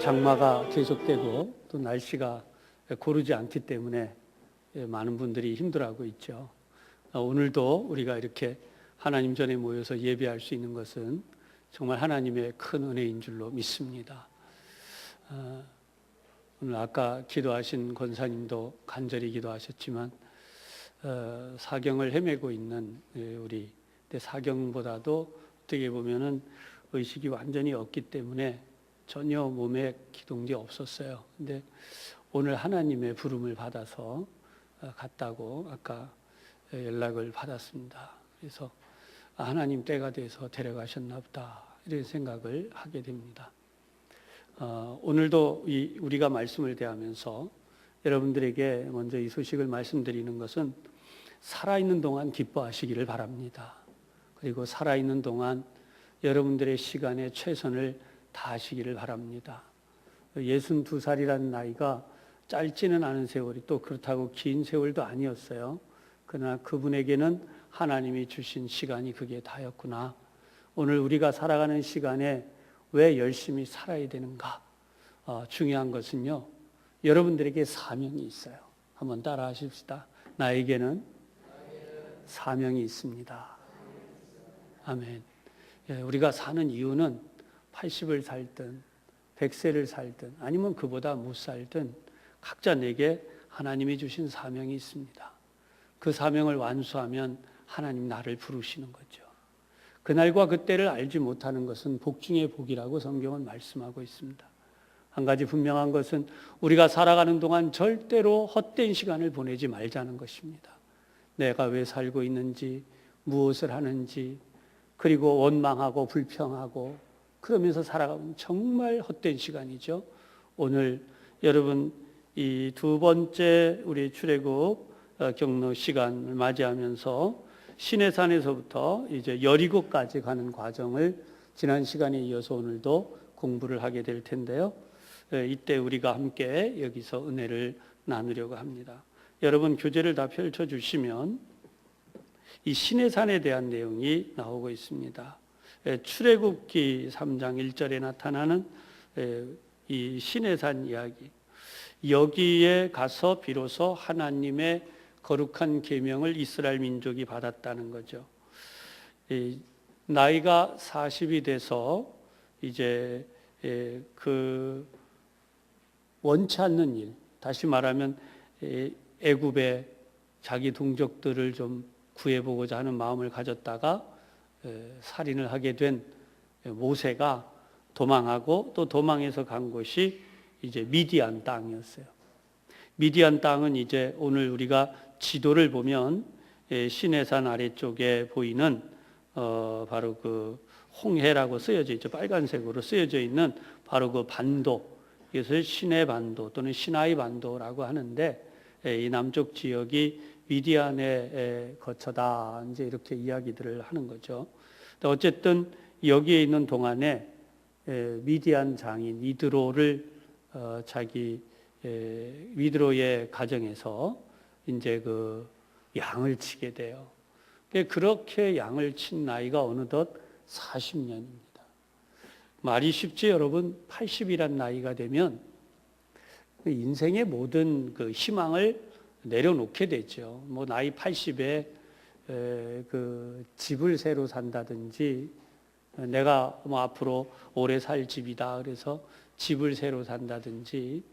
장마가 계속되고 또 날씨가 고르지 않기 때문에 많은 분들이 힘들어하고 있죠. 오늘도 우리가 이렇게 하나님 전에 모여서 예배할 수 있는 것은 정말 하나님의 큰 은혜인 줄로 믿습니다. 오늘 아까 기도하신 권사님도 간절히 기도하셨지만 사경을 헤매고 있는 우리 사경보다도 어떻게 보면은 의식이 완전히 없기 때문에 전혀 몸에 기동이 없었어요. 근데 오늘 하나님의 부름을 받아서 갔다고 아까 연락을 받았습니다. 그래서 하나님 때가 돼서 데려가셨나 보다 이런 생각을 하게 됩니다. 오늘도 우리가 말씀을 대하면서 여러분들에게 먼저 이 소식을 말씀드리는 것은 살아있는 동안 기뻐하시기를 바랍니다. 그리고 살아있는 동안 여러분들의 시간에 최선을 다하시기를 바랍니다. 62살이라는 나이가 짧지는 않은 세월이 또 그렇다고 긴 세월도 아니었어요. 그러나 그분에게는 하나님이 주신 시간이 그게 다였구나. 오늘 우리가 살아가는 시간에 왜 열심히 살아야 되는가? 중요한 것은요, 여러분들에게 사명이 있어요. 한번 따라 하십시다. 나에게는 사명이 있습니다. 아멘. 우리가 사는 이유는 80을 살든 100세를 살든 아니면 그보다 못 살든 각자 내게 하나님이 주신 사명이 있습니다. 그 사명을 완수하면 하나님 나를 부르시는 거죠. 그날과 그때를 알지 못하는 것은 복 중의 복이라고 성경은 말씀하고 있습니다. 한 가지 분명한 것은 우리가 살아가는 동안 절대로 헛된 시간을 보내지 말자는 것입니다. 내가 왜 살고 있는지, 무엇을 하는지, 그리고 원망하고 불평하고 그러면서 살아가면 정말 헛된 시간이죠. 오늘 여러분 이 두 번째 우리 출애굽 경로 시간을 맞이하면서 시내산에서부터 이제 여리고까지 가는 과정을 지난 시간에 이어서 오늘도 공부를 하게 될 텐데요. 이때 우리가 함께 여기서 은혜를 나누려고 합니다. 여러분 교재를 다 펼쳐주시면 이 시내산에 대한 내용이 나오고 있습니다. 출애굽기 3장 1절에 나타나는 이 시내산 이야기. 여기에 가서 비로소 하나님의 거룩한 계명을 이스라엘 민족이 받았다는 거죠. 나이가 40이 돼서 이제 그 원치 않는 일, 다시 말하면 애굽의 자기 동족들을 좀 구해보고자 하는 마음을 가졌다가 살인을 하게 된 모세가 도망하고 또 도망해서 간 곳이 이제 미디안 땅이었어요. 미디안 땅은 이제 오늘 우리가 지도를 보면 시내산 아래쪽에 보이는 바로 그 홍해라고 쓰여져 있죠. 빨간색으로 쓰여져 있는 바로 그 반도, 이것을 시내 반도 또는 시나이 반도라고 하는데 이 남쪽 지역이 미디안의 거처다 이제 이렇게 이야기들을 하는 거죠. 어쨌든 여기에 있는 동안에 미디안 장인 이드로를 자기 이드로의 가정에서 이제 그 양을 치게 돼요. 그렇게 양을 친 나이가 어느덧 40년입니다. 말이 쉽지 여러분, 80이란 나이가 되면 인생의 모든 그 희망을 내려놓게 되죠. 뭐 나이 80에 그 집을 새로 산다든지 내가 뭐 앞으로 오래 살 집이다 그래서 집을 새로 산다든지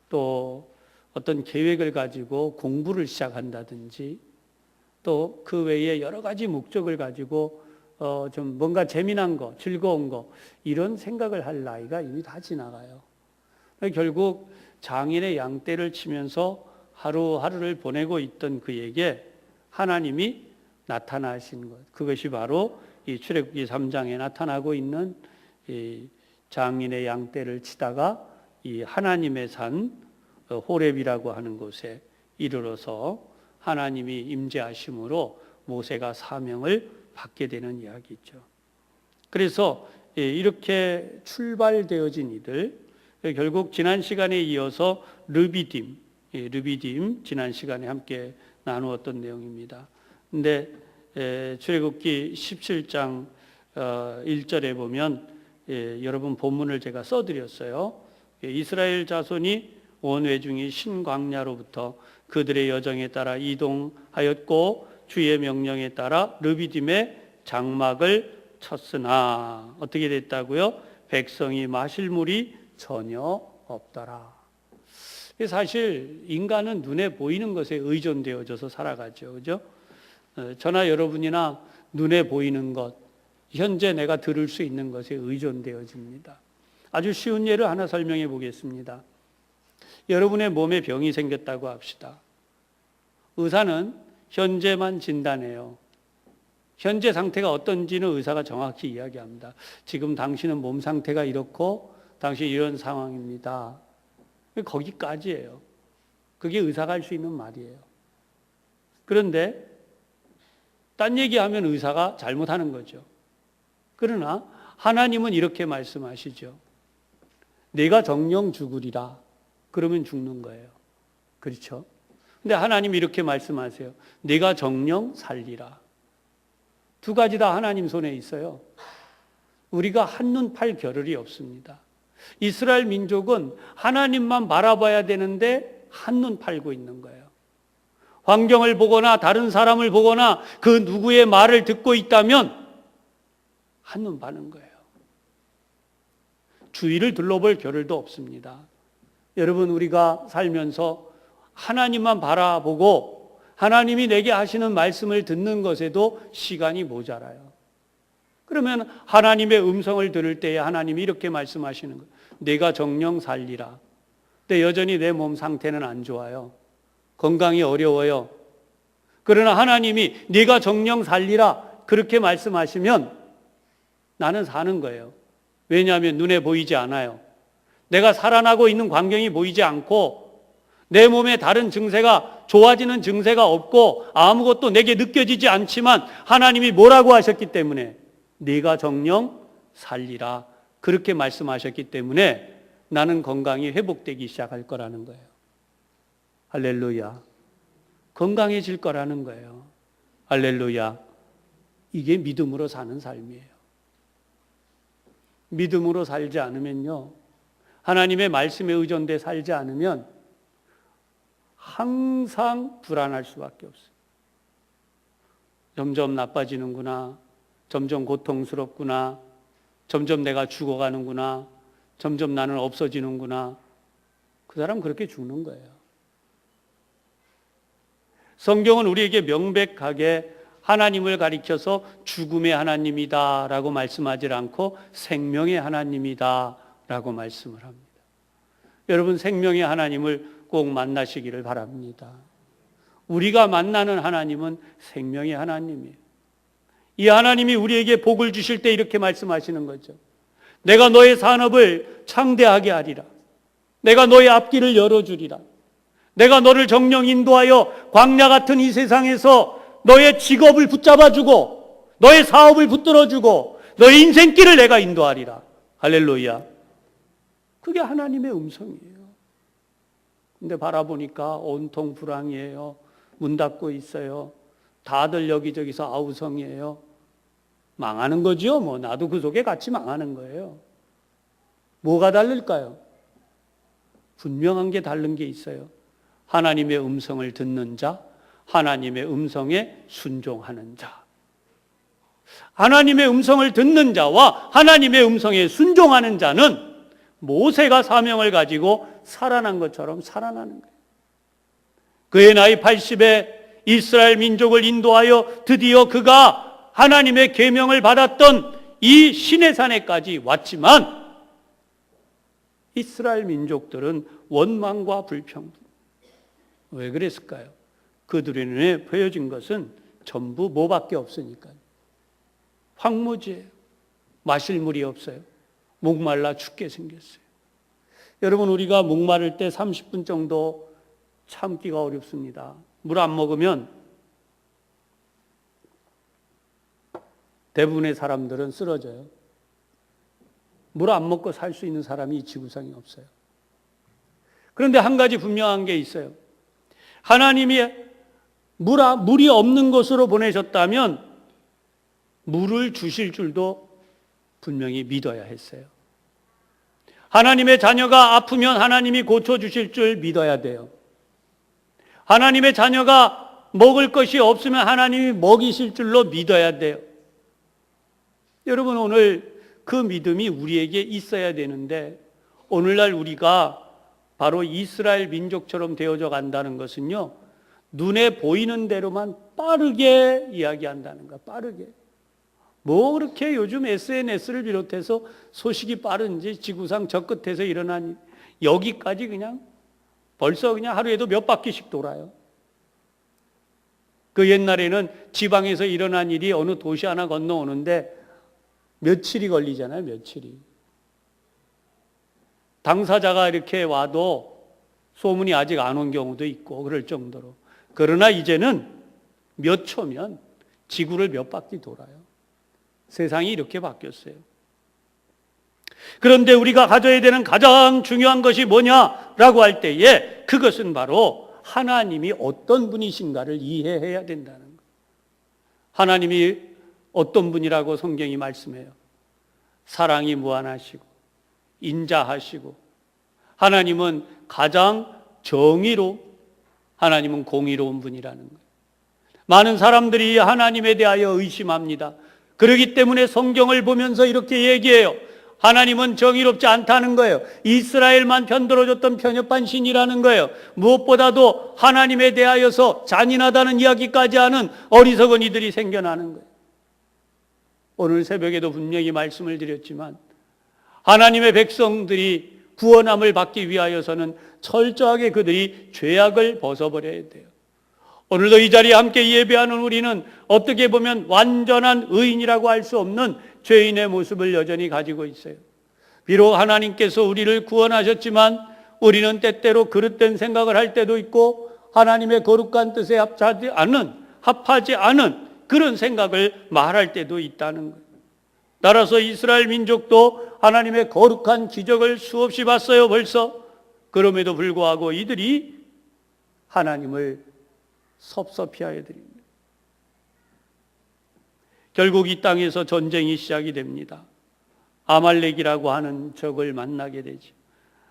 또 어떤 계획을 가지고 공부를 시작한다든지 또 그 외에 여러 가지 목적을 가지고 좀 뭔가 재미난 거, 즐거운 거 이런 생각을 할 나이가 이미 다 지나가요. 결국 장인의 양떼를 치면서 하루하루를 보내고 있던 그에게 하나님이 나타나신 것, 그것이 바로 이 출애굽기 3장에 나타나고 있는 이 장인의 양떼를 치다가 이 하나님의 산 호렙이라고 하는 곳에 이르러서 하나님이 임재하심으로 모세가 사명을 받게 되는 이야기죠. 그래서 이렇게 출발되어진 이들, 결국 지난 시간에 이어서 르비딤 지난 시간에 함께 나누었던 내용입니다. 근데 출애굽기 17장 1절에 보면 여러분 본문을 제가 써드렸어요. 이스라엘 자손이 온 회중이 신광야로부터 그들의 여정에 따라 이동하였고 주의 명령에 따라 르비딤의 장막을 쳤으나 어떻게 됐다고요? 백성이 마실 물이 전혀 없더라. 사실 인간은 눈에 보이는 것에 의존되어져서 살아가죠. 그죠? 저나 여러분이나 눈에 보이는 것, 현재 내가 들을 수 있는 것에 의존되어집니다. 아주 쉬운 예를 하나 설명해 보겠습니다. 여러분의 몸에 병이 생겼다고 합시다. 의사는 현재만 진단해요. 현재 상태가 어떤지는 의사가 정확히 이야기합니다. 지금 당신은 몸 상태가 이렇고 당신 이런 상황입니다. 거기까지예요. 그게 의사가 할 수 있는 말이에요. 그런데 딴 얘기하면 의사가 잘못하는 거죠. 그러나 하나님은 이렇게 말씀하시죠. 내가 정령 죽으리라. 그러면 죽는 거예요. 그렇죠? 근데 하나님이 이렇게 말씀하세요. 내가 정령 살리라. 두 가지 다 하나님 손에 있어요. 우리가 한눈 팔 겨를이 없습니다. 이스라엘 민족은 하나님만 바라봐야 되는데 한눈 팔고 있는 거예요. 환경을 보거나 다른 사람을 보거나 그 누구의 말을 듣고 있다면 한눈 파는 거예요. 주위를 둘러볼 겨를도 없습니다. 여러분, 우리가 살면서 하나님만 바라보고 하나님이 내게 하시는 말씀을 듣는 것에도 시간이 모자라요. 그러면 하나님의 음성을 들을 때에 하나님이 이렇게 말씀하시는 거예요. 내가 정령 살리라. 근데 여전히 내 몸 상태는 안 좋아요. 건강이 어려워요. 그러나 하나님이 네가 정령 살리라 그렇게 말씀하시면 나는 사는 거예요. 왜냐하면 눈에 보이지 않아요. 내가 살아나고 있는 광경이 보이지 않고 내 몸에 다른 증세가 좋아지는 증세가 없고 아무것도 내게 느껴지지 않지만 하나님이 뭐라고 하셨기 때문에 네가 정령 살리라 그렇게 말씀하셨기 때문에 나는 건강이 회복되기 시작할 거라는 거예요. 할렐루야. 건강해질 거라는 거예요. 할렐루야. 이게 믿음으로 사는 삶이에요. 믿음으로 살지 않으면요, 하나님의 말씀에 의존돼 살지 않으면 항상 불안할 수밖에 없어요. 점점 나빠지는구나, 점점 고통스럽구나, 점점 내가 죽어가는구나, 점점 나는 없어지는구나. 그 사람 그렇게 죽는 거예요. 성경은 우리에게 명백하게 하나님을 가리켜서 죽음의 하나님이다라고 말씀하지 않고 생명의 하나님이다라고 말씀을 합니다. 여러분, 생명의 하나님을 꼭 만나시기를 바랍니다. 우리가 만나는 하나님은 생명의 하나님이에요. 이 하나님이 우리에게 복을 주실 때 이렇게 말씀하시는 거죠. 내가 너의 산업을 창대하게 하리라. 내가 너의 앞길을 열어주리라. 내가 너를 정령 인도하여 광야 같은 이 세상에서 너의 직업을 붙잡아주고 너의 사업을 붙들어주고 너의 인생길을 내가 인도하리라. 할렐루야. 그게 하나님의 음성이에요. 근데 바라보니까 온통 불황이에요. 문 닫고 있어요. 다들 여기저기서 아우성이에요. 망하는 거죠. 뭐 나도 그 속에 같이 망하는 거예요. 뭐가 다를까요? 분명한 게 다른 게 있어요. 하나님의 음성을 듣는 자, 하나님의 음성에 순종하는 자. 하나님의 음성을 듣는 자와 하나님의 음성에 순종하는 자는 모세가 사명을 가지고 살아난 것처럼 살아나는 거예요. 그의 나이 80에 이스라엘 민족을 인도하여 드디어 그가 하나님의 계명을 받았던 이 시내산에까지 왔지만 이스라엘 민족들은 원망과 불평. 왜 그랬을까요? 그들의 눈에 보여진 것은 전부 뭐밖에 없으니까요. 황무지예요. 마실 물이 없어요. 목말라 죽게 생겼어요. 여러분, 우리가 목마를 때 30분 정도 참기가 어렵습니다. 물 안 먹으면 대부분의 사람들은 쓰러져요. 물 안 먹고 살 수 있는 사람이 이 지구상에 없어요. 그런데 한 가지 분명한 게 있어요. 하나님이 물이 없는 곳으로 보내셨다면 물을 주실 줄도 분명히 믿어야 했어요. 하나님의 자녀가 아프면 하나님이 고쳐주실 줄 믿어야 돼요. 하나님의 자녀가 먹을 것이 없으면 하나님이 먹이실 줄로 믿어야 돼요. 여러분, 오늘 그 믿음이 우리에게 있어야 되는데, 오늘날 우리가 바로 이스라엘 민족처럼 되어져 간다는 것은요, 눈에 보이는 대로만 빠르게 이야기한다는 거야. 빠르게. 뭐 그렇게 요즘 SNS를 비롯해서 소식이 빠른지, 지구상 저 끝에서 일어난 여기까지 그냥 벌써 그냥 하루에도 몇 바퀴씩 돌아요. 그 옛날에는 지방에서 일어난 일이 어느 도시 하나 건너오는데 며칠이 걸리잖아요. 며칠이. 당사자가 이렇게 와도 소문이 아직 안 온 경우도 있고 그럴 정도로. 그러나 이제는 몇 초면 지구를 몇 바퀴 돌아요. 세상이 이렇게 바뀌었어요. 그런데 우리가 가져야 되는 가장 중요한 것이 뭐냐라고 할 때에 그것은 바로 하나님이 어떤 분이신가를 이해해야 된다는 거예요. 하나님이 어떤 분이라고 성경이 말씀해요. 사랑이 무한하시고 인자하시고, 하나님은 가장 하나님은 공의로운 분이라는 거예요. 많은 사람들이 하나님에 대하여 의심합니다. 그렇기 때문에 성경을 보면서 이렇게 얘기해요. 하나님은 정의롭지 않다는 거예요. 이스라엘만 편들어줬던 편협한 신이라는 거예요. 무엇보다도 하나님에 대하여서 잔인하다는 이야기까지 하는 어리석은 이들이 생겨나는 거예요. 오늘 새벽에도 분명히 말씀을 드렸지만, 하나님의 백성들이 구원함을 받기 위하여서는 철저하게 그들이 죄악을 벗어버려야 돼요. 오늘도 이 자리에 함께 예배하는 우리는 어떻게 보면 완전한 의인이라고 할 수 없는 죄인의 모습을 여전히 가지고 있어요. 비록 하나님께서 우리를 구원하셨지만 우리는 때때로 그릇된 생각을 할 때도 있고, 하나님의 거룩한 뜻에 합하지 않은 그런 생각을 말할 때도 있다는 거예요. 따라서 이스라엘 민족도 하나님의 거룩한 기적을 수없이 봤어요, 벌써. 그럼에도 불구하고 이들이 하나님을 섭섭히 하여 드립니다. 결국 이 땅에서 전쟁이 시작이 됩니다. 아말렉이라고 하는 적을 만나게 되죠.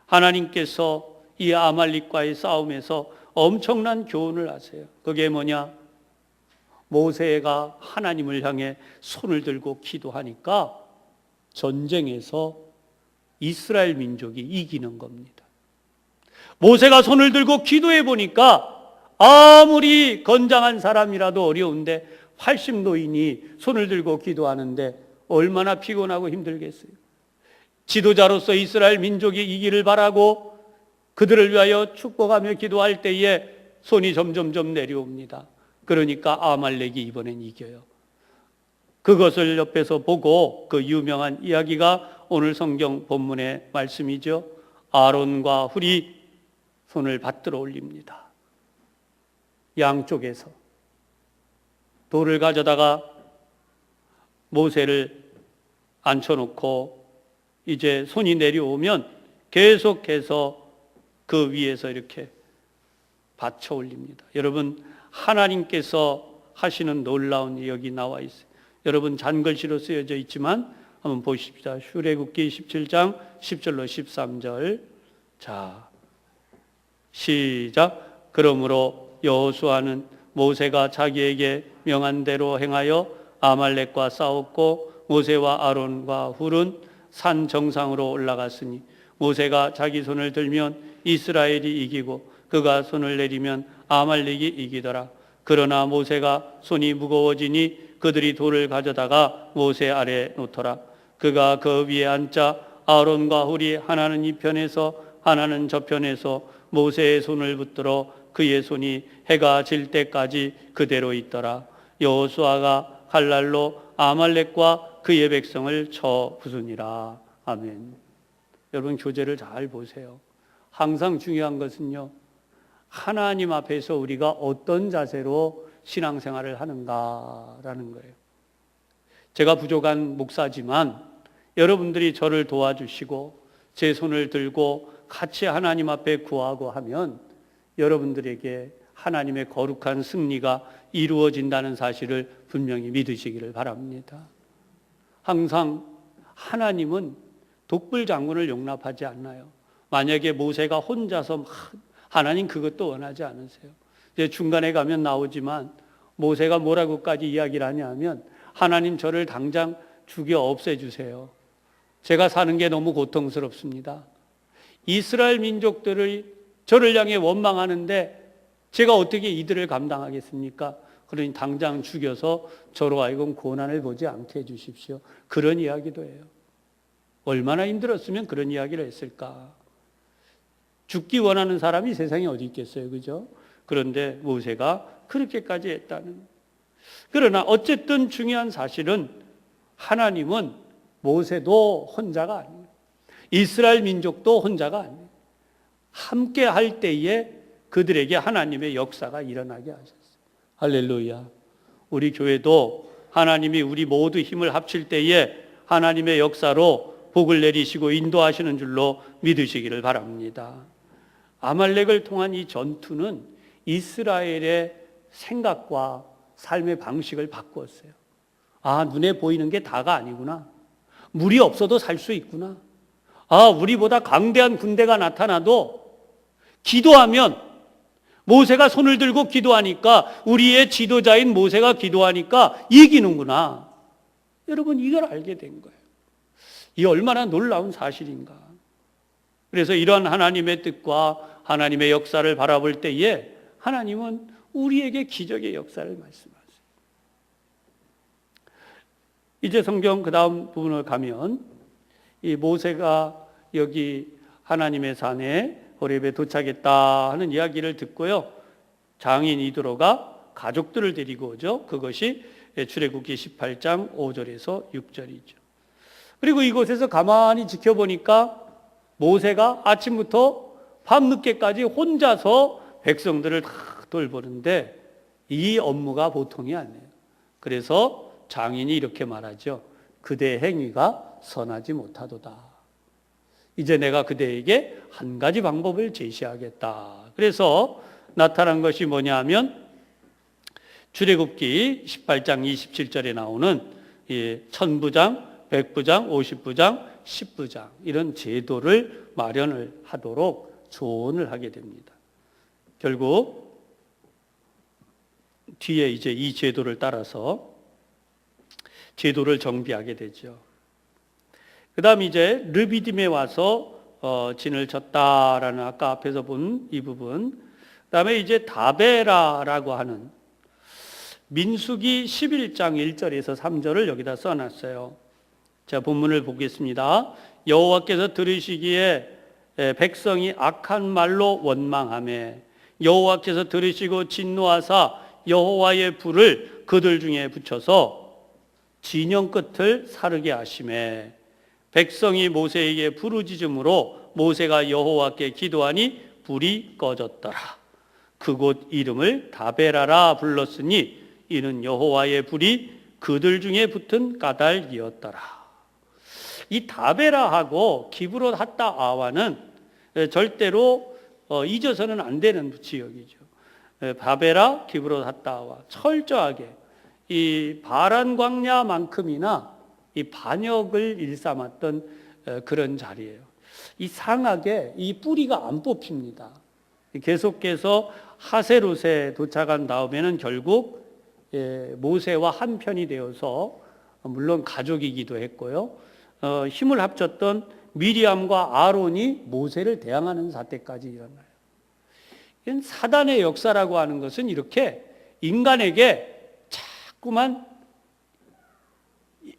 하나님께서 이 아말렉과의 싸움에서 엄청난 교훈을 하세요. 그게 뭐냐? 모세가 하나님을 향해 손을 들고 기도하니까 전쟁에서 이스라엘 민족이 이기는 겁니다. 모세가 손을 들고 기도해 보니까 아무리 건장한 사람이라도 어려운데 80노인이 손을 들고 기도하는데 얼마나 피곤하고 힘들겠어요. 지도자로서 이스라엘 민족이 이기를 바라고 그들을 위하여 축복하며 기도할 때에 손이 점점점 내려옵니다. 그러니까 아말렉이 이번엔 이겨요. 그것을 옆에서 보고 그 유명한 이야기가 오늘 성경 본문의 말씀이죠. 아론과 훌이 손을 받들어 올립니다. 양쪽에서 돌을 가져다가 모세를 앉혀놓고 이제 손이 내려오면 계속해서 그 위에서 이렇게 받쳐 올립니다. 여러분, 하나님께서 하시는 놀라운 여기 나와 있어요. 여러분, 잔글씨로 쓰여져 있지만 한번 보십시다. 출애굽기 17장 10절로 13절. 자, 시작. 그러므로 여호수아는 모세가 자기에게 명한 대로 행하여 아말렉과 싸웠고, 모세와 아론과 훌은 산 정상으로 올라갔으니 모세가 자기 손을 들면 이스라엘이 이기고 그가 손을 내리면 아말렉이 이기더라. 그러나 모세가 손이 무거워지니 그들이 돌을 가져다가 모세 아래에 놓더라. 그가 그 위에 앉자 아론과 훌이 하나는 이 편에서 하나는 저 편에서 모세의 손을 붙들어 그의 손이 해가 질 때까지 그대로 있더라. 여호수아가 칼날로 아말렉과 그의 백성을 쳐 부수니라. 아멘. 여러분, 교재를 잘 보세요. 항상 중요한 것은요, 하나님 앞에서 우리가 어떤 자세로 신앙생활을 하는가라는 거예요. 제가 부족한 목사지만 여러분들이 저를 도와주시고 제 손을 들고 같이 하나님 앞에 구하고 하면 여러분들에게 하나님의 거룩한 승리가 이루어진다는 사실을 분명히 믿으시기를 바랍니다. 항상 하나님은 독불 장군을 용납하지 않나요? 만약에 모세가 혼자서 하나님 그것도 원하지 않으세요. 이제 중간에 가면 나오지만 모세가 뭐라고까지 이야기를 하냐면 하나님 저를 당장 죽여 없애주세요. 제가 사는 게 너무 고통스럽습니다. 이스라엘 민족들을 저를 향해 원망하는데 제가 어떻게 이들을 감당하겠습니까? 그러니 당장 죽여서 저로 하여금 고난을 보지 않게 해주십시오. 그런 이야기도 해요. 얼마나 힘들었으면 그런 이야기를 했을까? 죽기 원하는 사람이 세상에 어디 있겠어요, 그죠? 그런데 모세가 그렇게까지 했다는. 그러나 어쨌든 중요한 사실은 하나님은 모세도 혼자가 아니에요. 이스라엘 민족도 혼자가 아니에요. 함께 할 때에 그들에게 하나님의 역사가 일어나게 하셨어요. 할렐루야. 우리 교회도 하나님이 우리 모두 힘을 합칠 때에 하나님의 역사로 복을 내리시고 인도하시는 줄로 믿으시기를 바랍니다. 아말렉을 통한 이 전투는 이스라엘의 생각과 삶의 방식을 바꾸었어요. 아, 눈에 보이는 게 다가 아니구나. 물이 없어도 살 수 있구나. 아, 우리보다 강대한 군대가 나타나도 기도하면 모세가 손을 들고 기도하니까 우리의 지도자인 모세가 기도하니까 이기는구나. 여러분 이걸 알게 된 거예요. 이 얼마나 놀라운 사실인가. 그래서 이런 하나님의 뜻과 하나님의 역사를 바라볼 때에 하나님은 우리에게 기적의 역사를 말씀하세요. 이제 성경 그 다음 부분을 가면 이 모세가 여기 하나님의 산에 호렙에 도착했다 하는 이야기를 듣고요. 장인 이드로가 가족들을 데리고 오죠. 그것이 출애굽기 18장 5절에서 6절이죠. 그리고 이곳에서 가만히 지켜보니까 모세가 아침부터 밤늦게까지 혼자서 백성들을 다 돌보는데 이 업무가 보통이 아니에요. 그래서 장인이 이렇게 말하죠. 그대의 행위가 선하지 못하도다. 이제 내가 그대에게 한 가지 방법을 제시하겠다. 그래서 나타난 것이 뭐냐 하면 출애굽기 18장 27절에 나오는 천부장, 백부장, 50부장, 10부장 이런 제도를 마련을 하도록 조언을 하게 됩니다. 결국 뒤에 이제 이 제도를 따라서 제도를 정비하게 되죠. 그 다음 이제 르비딤에 와서 진을 쳤다라는 아까 앞에서 본 이 부분. 그 다음에 이제 다베라라고 하는 민수기 11장 1절에서 3절을 여기다 써놨어요. 자, 본문을 보겠습니다. 여호와께서 들으시기에 백성이 악한 말로 원망하매 여호와께서 들으시고 진노하사 여호와의 불을 그들 중에 붙여서 진영 끝을 사르게 하시매 백성이 모세에게 부르짖음으로 모세가 여호와께 기도하니 불이 꺼졌더라. 그곳 이름을 다베라라 불렀으니 이는 여호와의 불이 그들 중에 붙은 까닭이었더라. 이 다베라하고 기브롯 핫다 아와는 절대로 잊어서는 안 되는 지역이죠. 다베라, 기브롯 핫다 아와 철저하게 이 바란 광야만큼이나 이 반역을 일삼았던 그런 자리예요. 이 상하게 이 뿌리가 안 뽑힙니다. 계속해서 하세롯에 도착한 다음에는 결국 모세와 한편이 되어서 물론 가족이기도 했고요. 힘을 합쳤던 미리암과 아론이 모세를 대항하는 사태까지 일어나요. 이건 사단의 역사라고 하는 것은 이렇게 인간에게 자꾸만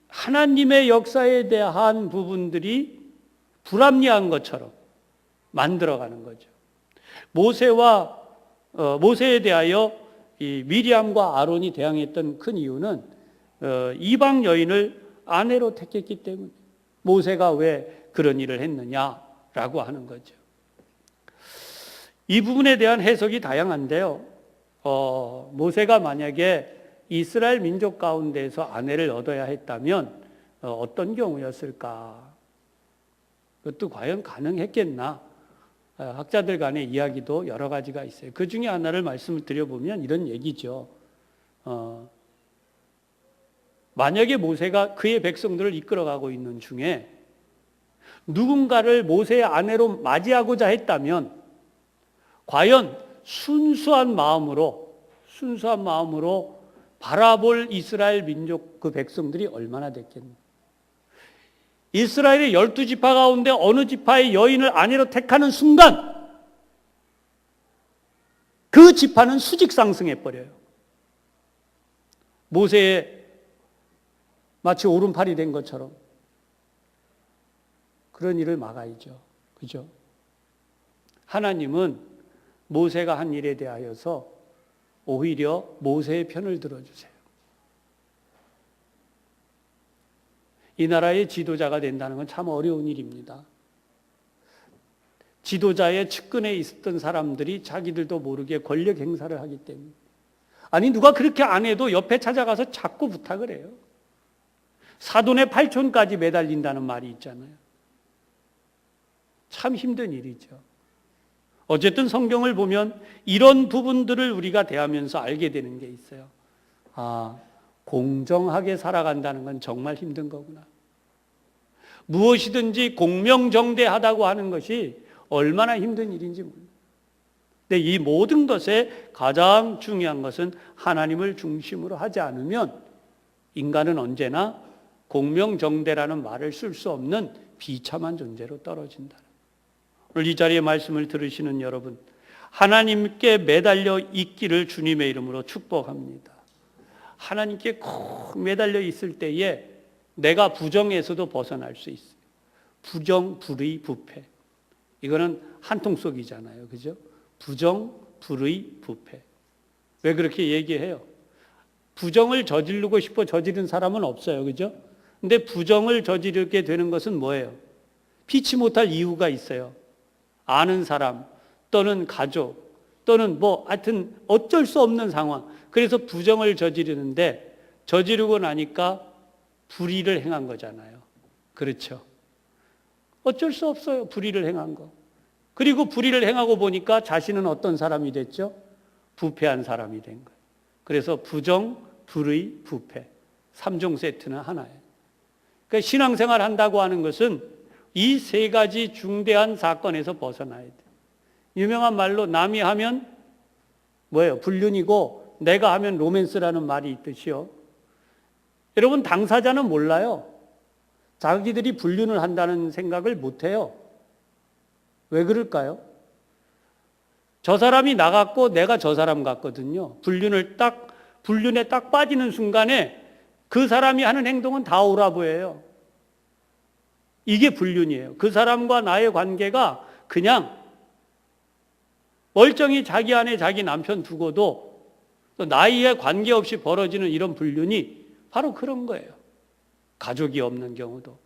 하나님의 역사에 대한 부분들이 불합리한 것처럼 만들어가는 거죠. 모세에 대하여 이 미리암과 아론이 대항했던 큰 이유는 이방 여인을 아내로 택했기 때문에 모세가 왜 그런 일을 했느냐라고 하는 거죠. 이 부분에 대한 해석이 다양한데요. 모세가 만약에 이스라엘 민족 가운데에서 아내를 얻어야 했다면 어떤 경우였을까? 그것도 과연 가능했겠나? 학자들 간의 이야기도 여러 가지가 있어요. 그 중에 하나를 말씀을 드려보면 이런 얘기죠. 만약에 모세가 그의 백성들을 이끌어가고 있는 중에 누군가를 모세의 아내로 맞이하고자 했다면 과연 순수한 마음으로 바라볼 이스라엘 민족 그 백성들이 얼마나 됐겠는가. 이스라엘의 12지파 가운데 어느 지파의 여인을 아내로 택하는 순간 그 지파는 수직 상승해버려요. 모세의 마치 오른팔이 된 것처럼 그런 일을 막아야죠. 그죠? 하나님은 모세가 한 일에 대하여서 오히려 모세의 편을 들어주세요. 이 나라의 지도자가 된다는 건 참 어려운 일입니다. 지도자의 측근에 있었던 사람들이 자기들도 모르게 권력 행사를 하기 때문에. 아니 누가 그렇게 안 해도 옆에 찾아가서 자꾸 부탁을 해요. 사돈의 팔촌까지 매달린다는 말이 있잖아요. 참 힘든 일이죠. 어쨌든 성경을 보면 이런 부분들을 우리가 대하면서 알게 되는 게 있어요. 아, 공정하게 살아간다는 건 정말 힘든 거구나. 무엇이든지 공명정대하다고 하는 것이 얼마나 힘든 일인지 몰라요. 근데 이 모든 것에 가장 중요한 것은 하나님을 중심으로 하지 않으면 인간은 언제나 공명정대라는 말을 쓸 수 없는 비참한 존재로 떨어진다. 오늘 이 자리에 말씀을 들으시는 여러분, 하나님께 매달려 있기를 주님의 이름으로 축복합니다. 하나님께 콕 매달려 있을 때에 내가 부정에서도 벗어날 수 있어요. 부정, 불의, 부패. 이거는 한통속이잖아요. 그죠? 부정, 불의, 부패. 왜 그렇게 얘기해요? 부정을 저지르고 싶어 저지른 사람은 없어요. 그죠? 근데 부정을 저지르게 되는 것은 뭐예요? 피치 못할 이유가 있어요. 아는 사람 또는 가족 또는 하여튼 어쩔 수 없는 상황. 그래서 부정을 저지르는데 저지르고 나니까 불의를 행한 거잖아요. 그렇죠? 어쩔 수 없어요. 불의를 행한 거. 그리고 불의를 행하고 보니까 자신은 어떤 사람이 됐죠? 부패한 사람이 된 거예요. 그래서 부정, 불의, 부패. 3종 세트는 하나예요. 그러니까 신앙생활 한다고 하는 것은 이 세 가지 중대한 사건에서 벗어나야 돼요. 유명한 말로 남이 하면 뭐예요? 불륜이고 내가 하면 로맨스라는 말이 있듯이요. 여러분 당사자는 몰라요. 자기들이 불륜을 한다는 생각을 못해요. 왜 그럴까요? 저 사람이 나 같고 내가 저 사람 같거든요. 불륜에 딱 빠지는 순간에 그 사람이 하는 행동은 다 옳아 보여요. 이게 불륜이에요. 그 사람과 나의 관계가 그냥 멀쩡히 자기 아내 자기 남편 두고도 또 나이에 관계없이 벌어지는 이런 불륜이 바로 그런 거예요. 가족이 없는 경우도.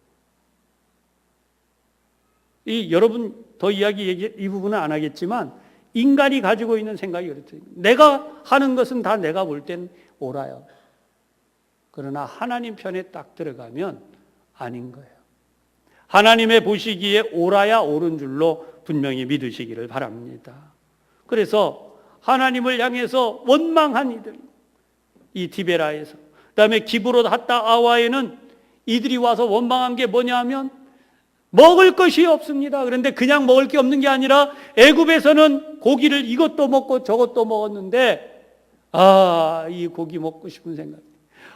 여러분 더 이 부분은 안 하겠지만 인간이 가지고 있는 생각이 그렇죠. 내가 하는 것은 다 내가 볼 땐 옳아요. 그러나 하나님 편에 딱 들어가면 아닌 거예요. 하나님의 보시기에 옳아야 옳은 줄로 분명히 믿으시기를 바랍니다. 그래서 하나님을 향해서 원망한 이들, 이 디베라에서, 그 다음에 기브롯 핫다 아와에는 이들이 와서 원망한 게 뭐냐 하면 먹을 것이 없습니다. 그런데 그냥 먹을 게 없는 게 아니라 애굽에서는 고기를 이것도 먹고 저것도 먹었는데 이 고기 먹고 싶은 생각,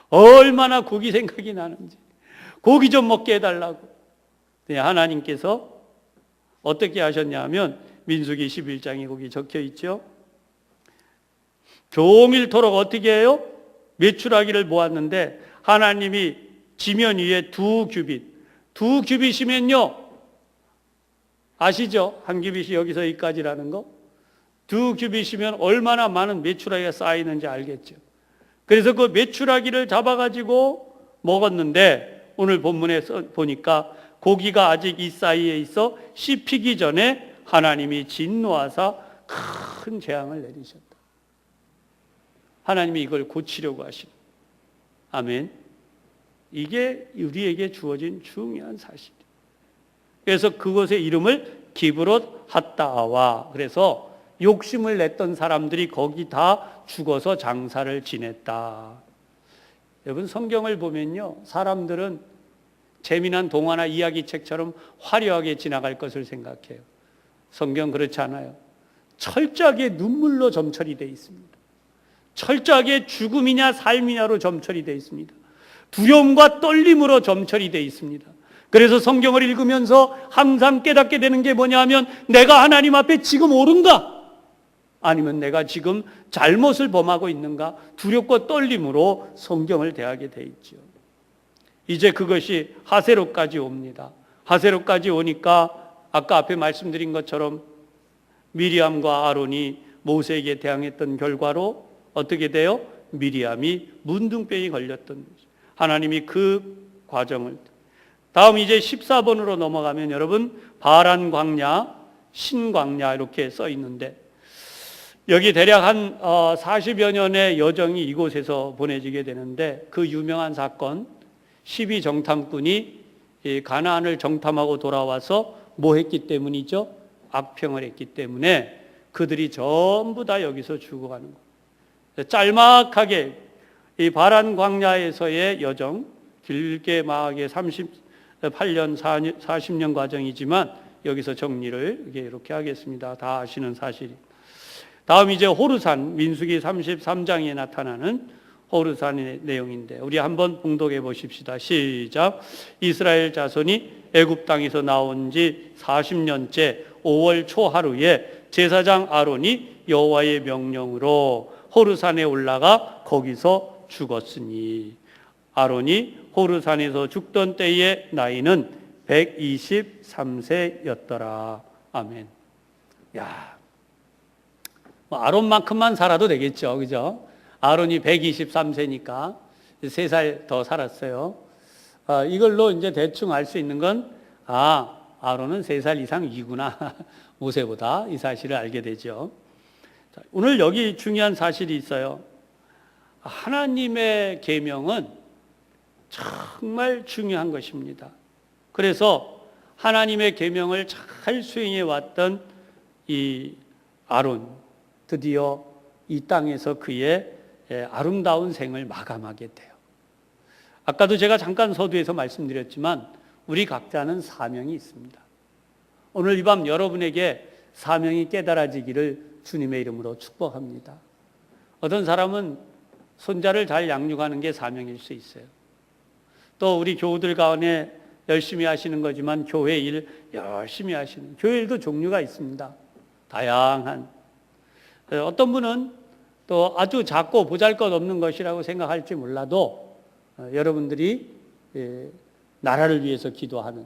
얼마나 고기 생각이 나는지 고기 좀 먹게 해달라고. 하나님께서 어떻게 하셨냐 하면 민수기 11장에 거기 적혀 있죠. 종일토록 어떻게 해요? 메추라기를 모았는데 하나님이 지면 위에 2규빗이면요 아시죠? 한 규빗이 여기서 여기까지라는 거. 2규빗이면 얼마나 많은 메추라기가 쌓이는지 알겠죠. 그래서 그 메추라기를 잡아가지고 먹었는데 오늘 본문에 보니까 고기가 아직 이 사이에 있어 씹히기 전에 하나님이 진노하사 큰 재앙을 내리셨다. 하나님이 이걸 고치려고 하시는. 아멘. 이게 우리에게 주어진 중요한 사실이에요. 그래서 그것의 이름을 기브롯 핫다와, 그래서 욕심을 냈던 사람들이 거기 다 죽어서 장사를 지냈다. 여러분 성경을 보면요, 사람들은 재미난 동화나 이야기책처럼 화려하게 지나갈 것을 생각해요. 성경 그렇지 않아요. 철저하게 눈물로 점철이 되어 있습니다. 철저하게 죽음이냐 삶이냐로 점철이 되어 있습니다. 두려움과 떨림으로 점철이 되어 있습니다. 그래서 성경을 읽으면서 항상 깨닫게 되는 게 뭐냐 하면, 내가 하나님 앞에 지금 옳은가? 아니면 내가 지금 잘못을 범하고 있는가? 두렵고 떨림으로 성경을 대하게 돼 있죠. 이제 그것이 하세로까지 옵니다. 하세로까지 오니까 아까 앞에 말씀드린 것처럼 미리암과 아론이 모세에게 대항했던 결과로 어떻게 돼요? 미리암이 문둥병이 걸렸던 거죠. 하나님이 그 과정을, 다음 이제 14번으로 넘어가면 여러분, 바란 광야, 신광야 이렇게 써 있는데, 여기 대략 한 40여 년의 여정이 이곳에서 보내지게 되는데, 그 유명한 사건, 12정탐꾼이 가나안을 정탐하고 돌아와서 뭐 했기 때문이죠? 악평을 했기 때문에 그들이 전부 다 여기서 죽어가는 거예요. 짤막하게 이 바란 광야에서의 여정, 길게 막하게 38년, 40년 과정이지만 여기서 정리를 이렇게 하겠습니다. 다 아시는 사실이. 다음 이제 호르산, 민수기 33장에 나타나는 호르산의 내용인데, 우리 한번 봉독해 보십시다. 시작. 이스라엘 자손이 애굽 땅에서 나온 지 40년째 5월 초 하루에 제사장 아론이 여호와의 명령으로 호르산에 올라가 거기서 죽었으니, 아론이 호르산에서 죽던 때의 나이는 123세였더라. 아멘. 야, 아론만큼만 살아도 되겠죠, 그죠? 아론이 123세니까 3살 더 살았어요. 이걸로 이제 대충 알 수 있는 건, 아론은 3살 이상 위구나. 모세보다, 이 사실을 알게 되죠. 자, 오늘 여기 중요한 사실이 있어요. 하나님의 계명은 정말 중요한 것입니다. 그래서 하나님의 계명을 잘 수행해 왔던 이 아론, 드디어 이 땅에서 그의 아름다운 생을 마감하게 돼요. 아까도 제가 잠깐 서두에서 말씀드렸지만 우리 각자는 사명이 있습니다. 오늘 이 밤 여러분에게 사명이 깨달아지기를 주님의 이름으로 축복합니다. 어떤 사람은 손자를 잘 양육하는 게 사명일 수 있어요. 또 우리 교우들 가운데 열심히 하시는 거지만 교회 일 열심히 하시는, 교회 일도 종류가 있습니다. 다양한. 어떤 분은 또 아주 작고 보잘것없는 것이라고 생각할지 몰라도 여러분들이 나라를 위해서 기도하는,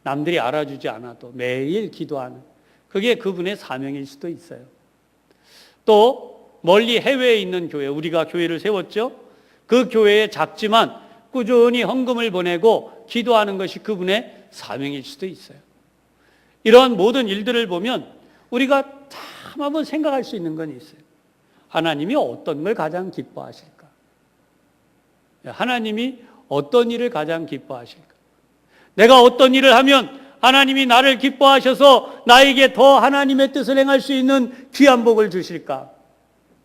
남들이 알아주지 않아도 매일 기도하는, 그게 그분의 사명일 수도 있어요. 또 멀리 해외에 있는 교회, 우리가 교회를 세웠죠. 그 교회에 작지만 꾸준히 헌금을 보내고 기도하는 것이 그분의 사명일 수도 있어요. 이러한 모든 일들을 보면 우리가 참 한번 생각할 수 있는 건 있어요. 하나님이 어떤 걸 가장 기뻐하실까? 하나님이 어떤 일을 가장 기뻐하실까? 내가 어떤 일을 하면 하나님이 나를 기뻐하셔서 나에게 더 하나님의 뜻을 행할 수 있는 귀한 복을 주실까?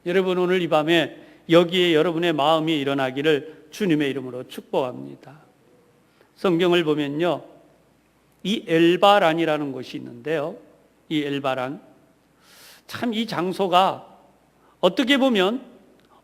여러분, 오늘 이 밤에 여기에 여러분의 마음이 일어나기를 주님의 이름으로 축복합니다. 성경을 보면요, 이 엘바란이라는 곳이 있는데요, 이 엘바란, 참 이 장소가 어떻게 보면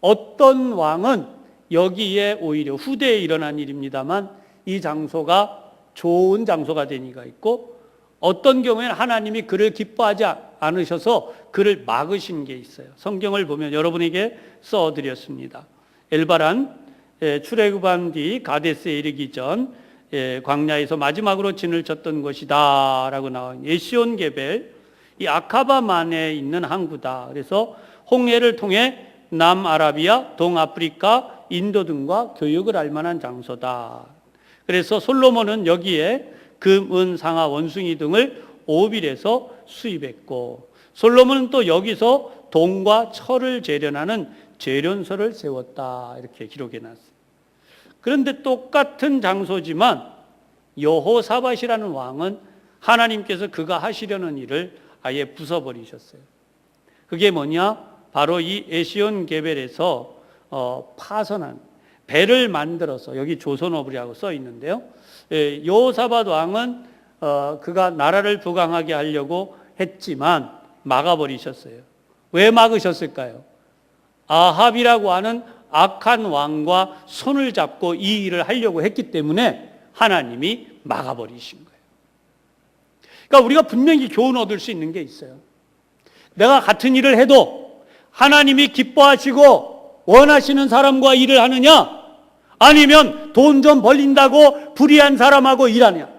어떤 왕은 여기에 오히려 후대에 일어난 일입니다만 이 장소가 좋은 장소가 된 이가 있고, 어떤 경우에는 하나님이 그를 기뻐하지 않으셔서 그를 막으신 게 있어요. 성경을 보면 여러분에게 써드렸습니다. 엘바란, 출애굽한 뒤 가데스에 이르기 전 광야에서 마지막으로 진을 쳤던 곳이다 라고 나온 에시온 게벨, 이 아카바만에 있는 항구다. 그래서 홍해를 통해 남아라비아, 동아프리카, 인도 등과 교역을 할 만한 장소다. 그래서 솔로몬은 여기에 금, 은, 상아, 원숭이 등을 오빌에서 수입했고, 솔로몬은 또 여기서 동과 철을 재련하는 재련소를 세웠다, 이렇게 기록해 놨어요. 그런데 똑같은 장소지만 여호사밧이라는 왕은 하나님께서 그가 하시려는 일을 아예 부숴버리셨어요. 그게 뭐냐? 바로 이 에시온 게벨에서 파선한, 배를 만들어서, 여기 조선어부리라고 써 있는데요. 여호사밧 왕은 그가 나라를 부강하게 하려고 했지만 막아버리셨어요. 왜 막으셨을까요? 아합이라고 하는 악한 왕과 손을 잡고 이 일을 하려고 했기 때문에 하나님이 막아버리신 거예요. 그러니까 우리가 분명히 교훈 얻을 수 있는 게 있어요. 내가 같은 일을 해도 하나님이 기뻐하시고 원하시는 사람과 일을 하느냐, 아니면 돈 좀 벌린다고 불의한 사람하고 일하냐.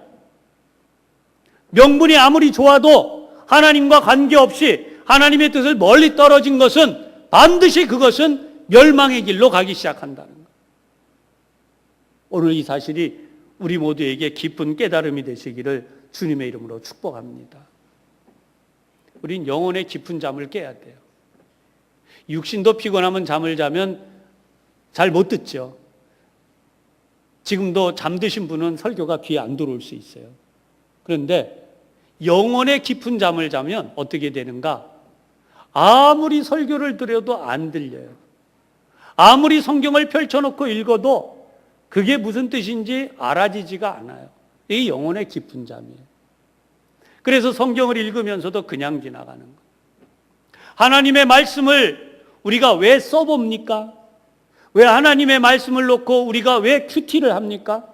명분이 아무리 좋아도 하나님과 관계없이 하나님의 뜻을 멀리 떨어진 것은 반드시 그것은 멸망의 길로 가기 시작한다는 것. 오늘 이 사실이 우리 모두에게 깊은 깨달음이 되시기를 주님의 이름으로 축복합니다. 우린 영혼의 깊은 잠을 깨야 돼요. 육신도 피곤하면 잠을 자면 잘 못 듣죠. 지금도 잠드신 분은 설교가 귀에 안 들어올 수 있어요. 그런데 영혼의 깊은 잠을 자면 어떻게 되는가? 아무리 설교를 들어도 안 들려요. 아무리 성경을 펼쳐놓고 읽어도 그게 무슨 뜻인지 알아지지가 않아요. 이게 영혼의 깊은 잠이에요. 그래서 성경을 읽으면서도 그냥 지나가는 거예요. 하나님의 말씀을 우리가 왜 써봅니까? 왜 하나님의 말씀을 놓고 우리가 왜 큐티를 합니까?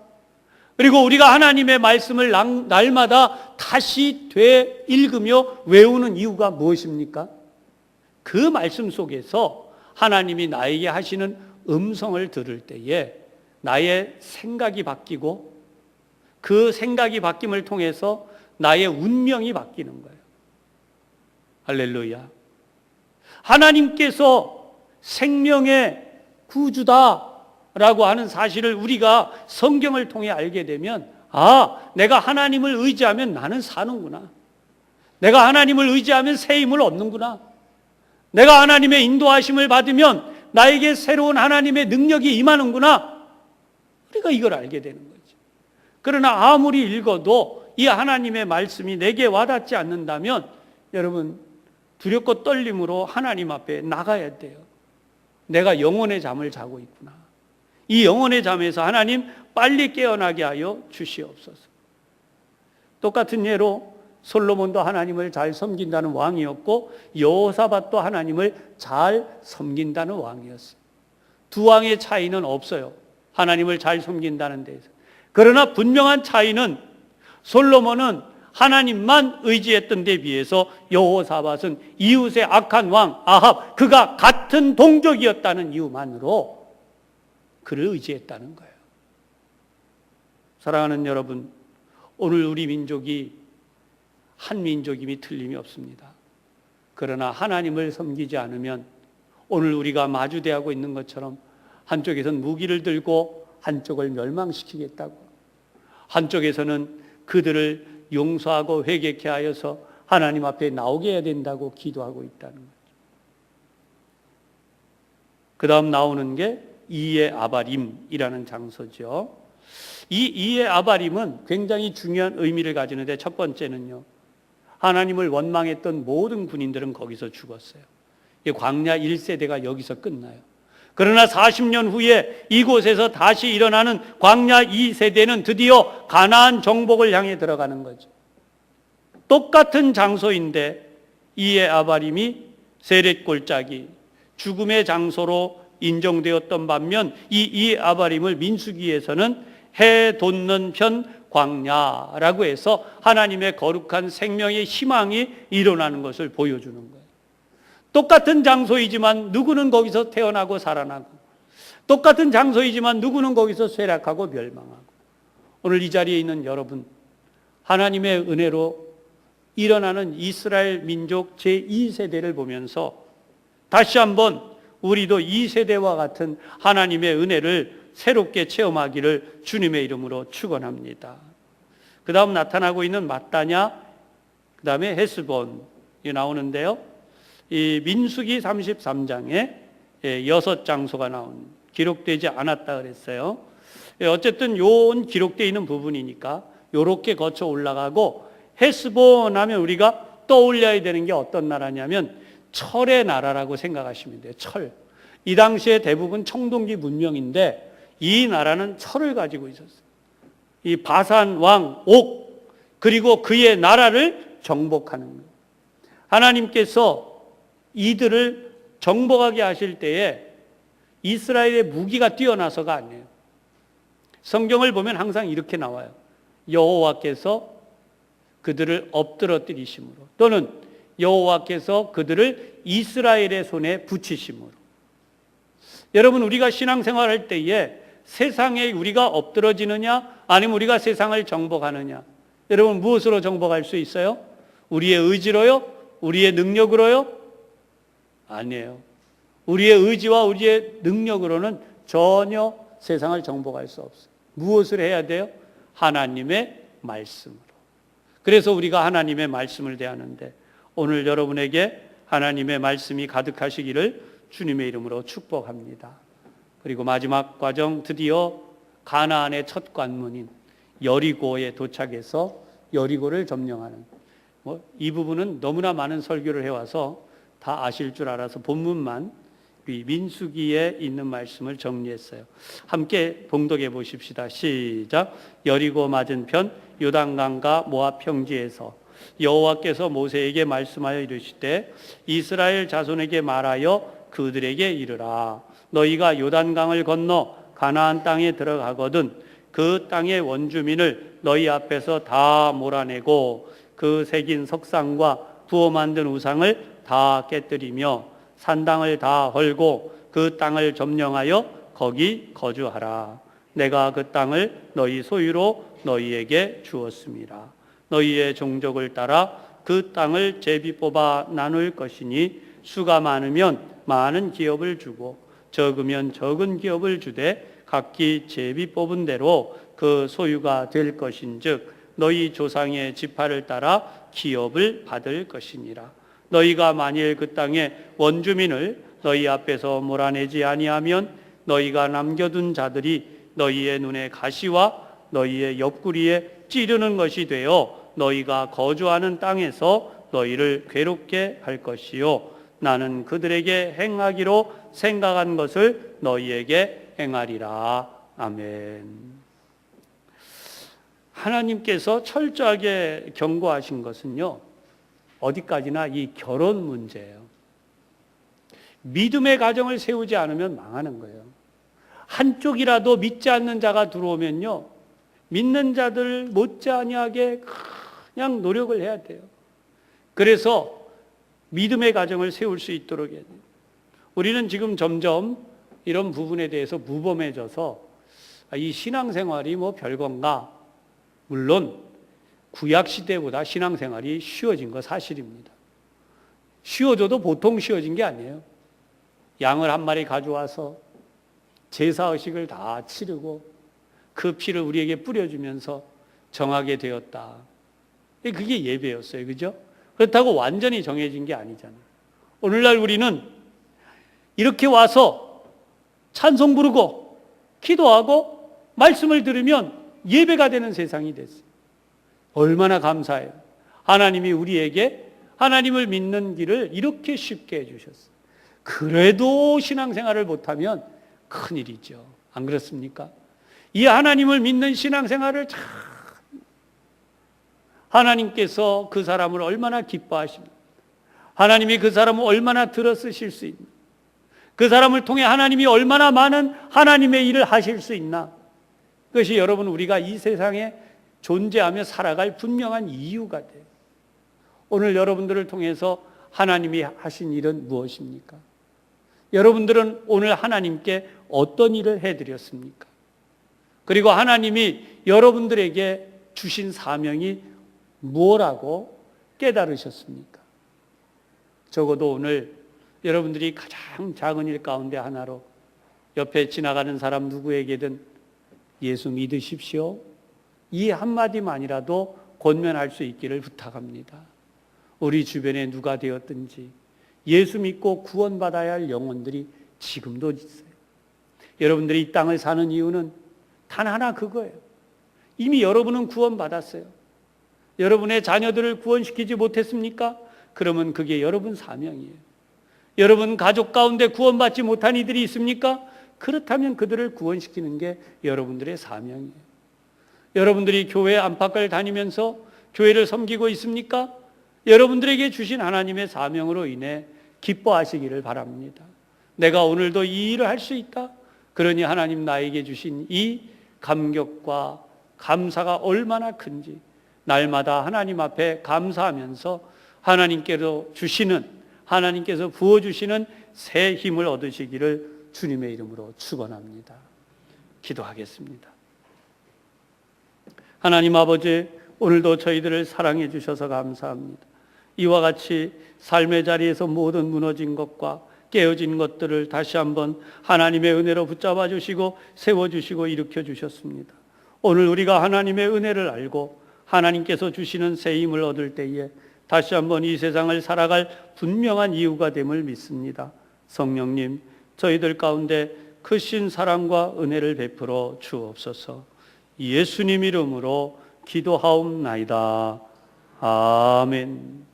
그리고 우리가 하나님의 말씀을 날마다 다시 되읽으며 외우는 이유가 무엇입니까? 그 말씀 속에서 하나님이 나에게 하시는 음성을 들을 때에 나의 생각이 바뀌고 그 생각이 바뀜을 통해서 나의 운명이 바뀌는 거예요. 할렐루야. 하나님께서 생명의 구주다라고 하는 사실을 우리가 성경을 통해 알게 되면, 아, 내가 하나님을 의지하면 나는 사는구나. 내가 하나님을 의지하면 새 힘을 얻는구나. 내가 하나님의 인도하심을 받으면 나에게 새로운 하나님의 능력이 임하는구나. 우리가 이걸 알게 되는 거죠. 그러나 아무리 읽어도 이 하나님의 말씀이 내게 와닿지 않는다면 여러분 두렵고 떨림으로 하나님 앞에 나가야 돼요. 내가 영혼의 잠을 자고 있구나. 이 영혼의 잠에서 하나님 빨리 깨어나게 하여 주시옵소서. 똑같은 예로 솔로몬도 하나님을 잘 섬긴다는 왕이었고 여호사밧도 하나님을 잘 섬긴다는 왕이었어요. 두 왕의 차이는 없어요. 하나님을 잘 섬긴다는 데에서. 그러나 분명한 차이는 솔로몬은 하나님만 의지했던 데 비해서 여호사밧은 이웃의 악한 왕 아합, 그가 같은 동족이었다는 이유만으로 그를 의지했다는 거예요. 사랑하는 여러분, 오늘 우리 민족이 한 민족임이 틀림이 없습니다. 그러나 하나님을 섬기지 않으면 오늘 우리가 마주대하고 있는 것처럼 한쪽에서는 무기를 들고 한쪽을 멸망시키겠다고, 한쪽에서는 그들을 용서하고 회개케 하여서 하나님 앞에 나오게 해야 된다고 기도하고 있다는 거죠. 그 다음 나오는 게 이에 아바림이라는 장소죠. 이 이에 아바림은 굉장히 중요한 의미를 가지는데, 첫 번째는요, 하나님을 원망했던 모든 군인들은 거기서 죽었어요. 광야 1세대가 여기서 끝나요. 그러나 40년 후에 이곳에서 다시 일어나는 광야 2세대는 드디어 가나안 정복을 향해 들어가는 거죠. 똑같은 장소인데 이에 아바림이 세렛 골짜기, 죽음의 장소로 인정되었던 반면 이 아바림을 민수기에서는 해 돋는 편 광야라고 해서 하나님의 거룩한 생명의 희망이 일어나는 것을 보여주는 거예요. 똑같은 장소이지만 누구는 거기서 태어나고 살아나고, 똑같은 장소이지만 누구는 거기서 쇠락하고 멸망하고. 오늘 이 자리에 있는 여러분, 하나님의 은혜로 일어나는 이스라엘 민족 제2세대를 보면서 다시 한번 우리도 이 세대와 같은 하나님의 은혜를 새롭게 체험하기를 주님의 이름으로 축원합니다. 그 다음 나타나고 있는 마따냐, 그 다음에 헤스본이 나오는데요. 이 민수기 33장에 6장소가 나온, 기록되지 않았다 그랬어요. 어쨌든 요건 기록되어 있는 부분이니까 요렇게 거쳐 올라가고, 헤스본 하면 우리가 떠올려야 되는 게 어떤 나라냐면 철의 나라라고 생각하시면 돼요. 철. 이 당시에 대부분 청동기 문명인데 이 나라는 철을 가지고 있었어요. 이 바산 왕 옥, 그리고 그의 나라를 정복하는 거예요. 하나님께서 이들을 정복하게 하실 때에 이스라엘의 무기가 뛰어나서가 아니에요. 성경을 보면 항상 이렇게 나와요. 여호와께서 그들을 엎드러뜨리심으로, 또는 여호와께서 그들을 이스라엘의 손에 붙이심으로. 여러분, 우리가 신앙생활할 때에 세상에 우리가 엎드러지느냐 아니면 우리가 세상을 정복하느냐, 여러분 무엇으로 정복할 수 있어요? 우리의 의지로요? 우리의 능력으로요? 아니에요. 우리의 의지와 우리의 능력으로는 전혀 세상을 정복할 수 없어요. 무엇을 해야 돼요? 하나님의 말씀으로. 그래서 우리가 하나님의 말씀을 대하는데, 오늘 여러분에게 하나님의 말씀이 가득하시기를 주님의 이름으로 축복합니다. 그리고 마지막 과정, 드디어 가나안의 첫 관문인 여리고에 도착해서 여리고를 점령하는, 이 부분은 너무나 많은 설교를 해와서 다 아실 줄 알아서 본문만 우리 민수기에 있는 말씀을 정리했어요. 함께 봉독해 보십시다. 시작. 여리고 맞은편 요단강과 모압 평지에서 여호와께서 모세에게 말씀하여 이르시되 이스라엘 자손에게 말하여 그들에게 이르라. 너희가 요단강을 건너 가나안 땅에 들어가거든 그 땅의 원주민을 너희 앞에서 다 몰아내고 그 새긴 석상과 부어 만든 우상을 다 깨뜨리며 산당을 다 헐고 그 땅을 점령하여 거기 거주하라. 내가 그 땅을 너희 소유로 너희에게 주었습니다. 너희의 종족을 따라 그 땅을 제비 뽑아 나눌 것이니 수가 많으면 많은 기업을 주고 적으면 적은 기업을 주되 각기 제비 뽑은 대로 그 소유가 될 것인즉 너희 조상의 지파를 따라 기업을 받을 것이니라. 너희가 만일 그 땅의 원주민을 너희 앞에서 몰아내지 아니하면 너희가 남겨둔 자들이 너희의 눈에 가시와 너희의 옆구리에 찌르는 것이 되어 너희가 거주하는 땅에서 너희를 괴롭게 할 것이요 나는 그들에게 행하기로 생각한 것을 너희에게 행하리라. 아멘. 하나님께서 철저하게 경고하신 것은요, 어디까지나 이 결혼 문제예요. 믿음의 가정을 세우지 않으면 망하는 거예요. 한쪽이라도 믿지 않는 자가 들어오면요, 믿는 자들 못지않게 그냥 노력을 해야 돼요. 그래서 믿음의 가정을 세울 수 있도록 해야 돼요. 우리는 지금 점점 이런 부분에 대해서 무범해져서 이 신앙생활이 뭐 별건가? 물론 구약 시대보다 신앙생활이 쉬워진 거 사실입니다. 쉬워져도 보통 쉬워진 게 아니에요. 양을 한 마리 가져와서 제사의식을 다 치르고 그 피를 우리에게 뿌려주면서 정하게 되었다. 그게 예배였어요. 그죠? 그렇다고 완전히 정해진 게 아니잖아요. 오늘날 우리는 이렇게 와서 찬송 부르고 기도하고 말씀을 들으면 예배가 되는 세상이 됐어요. 얼마나 감사해요. 하나님이 우리에게 하나님을 믿는 길을 이렇게 쉽게 해주셨어요. 그래도 신앙생활을 못하면 큰일이죠. 안 그렇습니까? 이 하나님을 믿는 신앙생활을 참 하나님께서 그 사람을 얼마나 기뻐하십니까? 하나님이 그 사람을 얼마나 들어쓰실 수 있나? 그 사람을 통해 하나님이 얼마나 많은 하나님의 일을 하실 수 있나? 그것이 여러분 우리가 이 세상에 존재하며 살아갈 분명한 이유가 돼요. 오늘 여러분들을 통해서 하나님이 하신 일은 무엇입니까? 여러분들은 오늘 하나님께 어떤 일을 해드렸습니까? 그리고 하나님이 여러분들에게 주신 사명이 무엇라고 깨달으셨습니까? 적어도 오늘 여러분들이 가장 작은 일 가운데 하나로 옆에 지나가는 사람 누구에게든 예수 믿으십시오, 이 한마디만이라도 권면할 수 있기를 부탁합니다. 우리 주변에 누가 되었든지 예수 믿고 구원받아야 할 영혼들이 지금도 있어요. 여러분들이 이 땅을 사는 이유는 단 하나 그거예요. 이미 여러분은 구원받았어요. 여러분의 자녀들을 구원시키지 못했습니까? 그러면 그게 여러분 사명이에요. 여러분 가족 가운데 구원받지 못한 이들이 있습니까? 그렇다면 그들을 구원시키는 게 여러분들의 사명이에요. 여러분들이 교회 안팎을 다니면서 교회를 섬기고 있습니까? 여러분들에게 주신 하나님의 사명으로 인해 기뻐하시기를 바랍니다. 내가 오늘도 이 일을 할 수 있다. 그러니 하나님 나에게 주신 이 감격과 감사가 얼마나 큰지 날마다 하나님 앞에 감사하면서 하나님께서 부어주시는 새 힘을 얻으시기를 주님의 이름으로 축원합니다. 기도하겠습니다. 하나님 아버지, 오늘도 저희들을 사랑해 주셔서 감사합니다. 이와 같이 삶의 자리에서 모든 무너진 것과 깨어진 것들을 다시 한번 하나님의 은혜로 붙잡아 주시고 세워주시고 일으켜 주셨습니다. 오늘 우리가 하나님의 은혜를 알고 하나님께서 주시는 새 힘을 얻을 때에 다시 한번 이 세상을 살아갈 분명한 이유가 됨을 믿습니다. 성령님, 저희들 가운데 크신 사랑과 은혜를 베풀어 주옵소서. 예수님 이름으로 기도하옵나이다. 아멘.